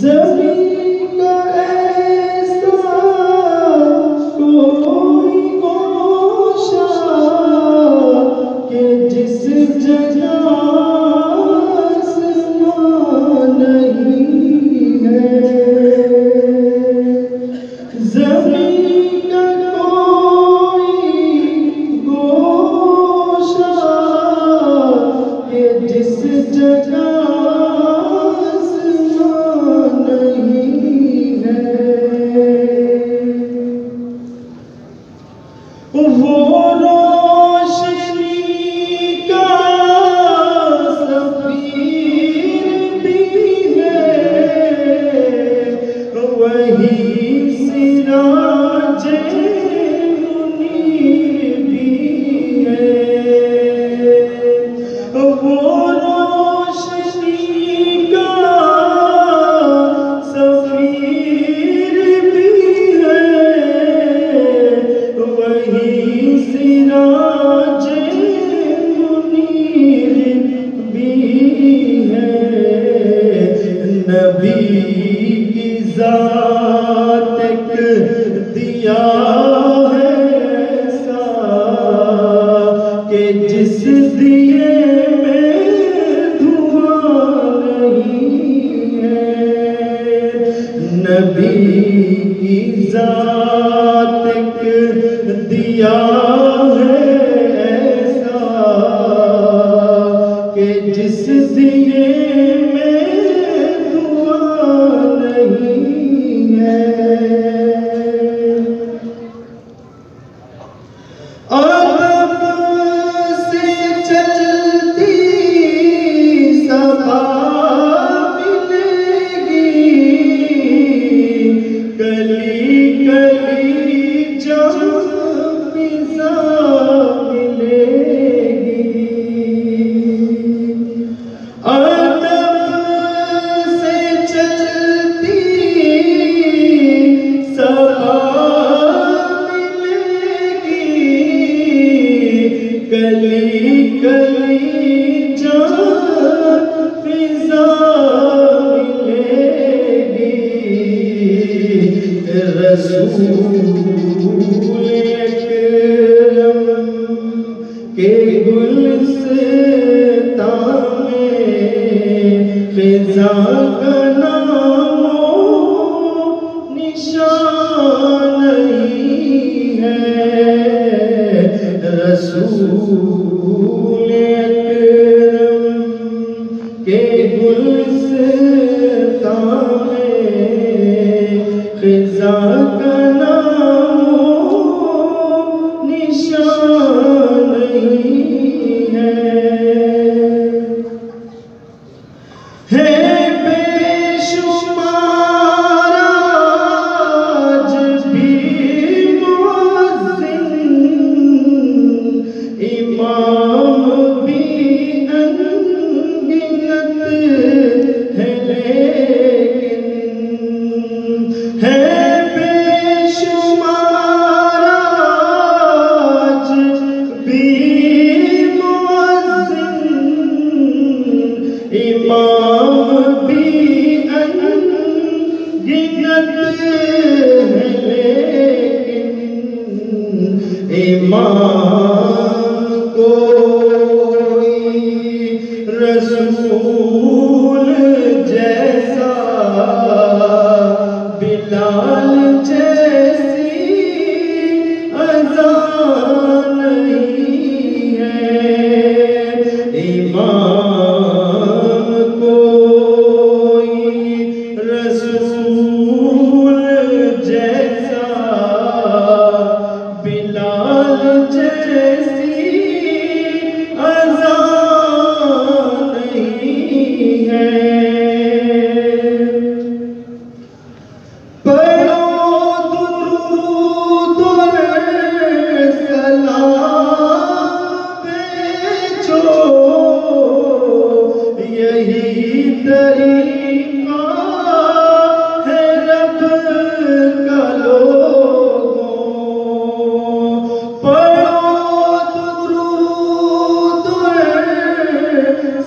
زمین کا ایسا کوئی گوشہ کہ جس جگہ آسمان نہیں ہے، زمین کا کوئی گوشہ کہ جس جگہ وہ روشنی کا سفیر بھی ہے، وہی سراج منیر بھی ہے، وہ روشنی کا سفیر بھی ہے، وہی سراج منیر بھی ہے، نبی کی ذات ایک دیا ہے ایسا کہ جس دیے میں دھواں نہیں ہے، نبی کی ذات ایک دیا ہے ایسا کہ جس دیے میں دھواں نہیں ہے، ادب سے چلتی صفا ملے گی، گلی گلی جہاں فضا ملے گی، ادب سے چلتی صفا ملے گی، گلی گلی جہاں فضا ملے گی، رسول اکرم کے گلستان میں فضا کا نام و نشان نہیں ہے، رسول اکرم کے گلستان میں فضا کا نام و نشان نہیں ہے بے شمار آج بھی مؤذن، امام بھی انگنت ہے لیکن، ہے بے شمار آج بھی مؤذن، امام بھی انگنت ہے لیکن، امام کوئی رسول رسول جیسا بلال جیسی اذان نہیں ہے امام کوئی رسول جیسا بلال جیسی اذان نہیں ہے طریقہ ہے رب کا لوگوں پڑھو درود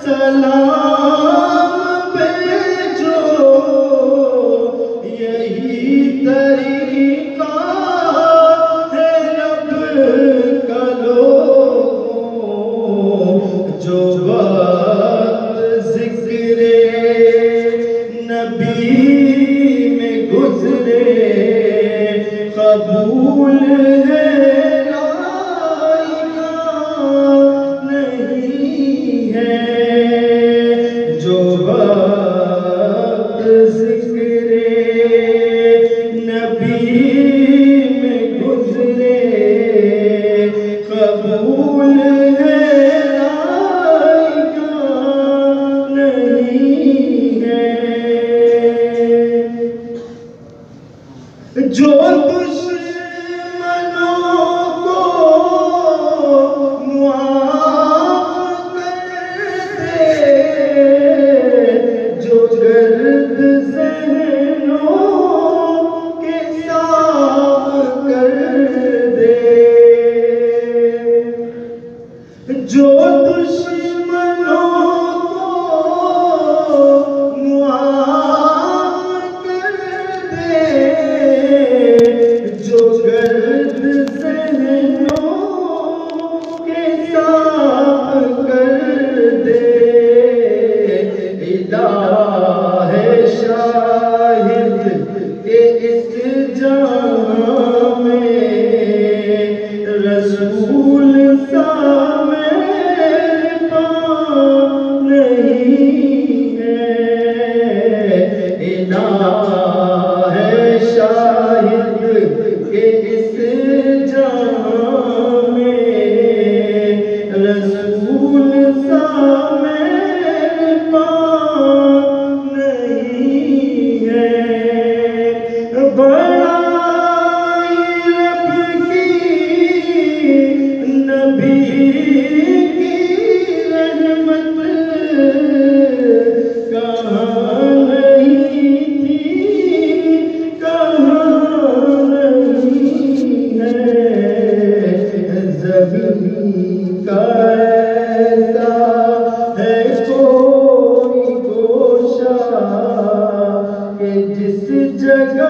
سلام بھیجو یہی طریقہ ہے رب کا لوگوں جو نبی میں گزرے قبول ہے رائے نہیں ہے جو وقت ذکر نبی میں گزرے قبول ہے جو دشمنوں کو معاف کر دے جو گرد ذہنوں کے صاف کر دے جو دشمنوں شاہد کہ اس جہاں میں رسول سا میرے پاس نہیں ہے الہ ہے شاہد کہ اس جہاں میں رسول سا میرے پاس نہیں ہے بڑائی رب کی نبی کی رحمت کہاں نہیں تھی کہاں نہیں ہے زمین کا ایسا ہے کوئی گوشہ کہ جس جگہ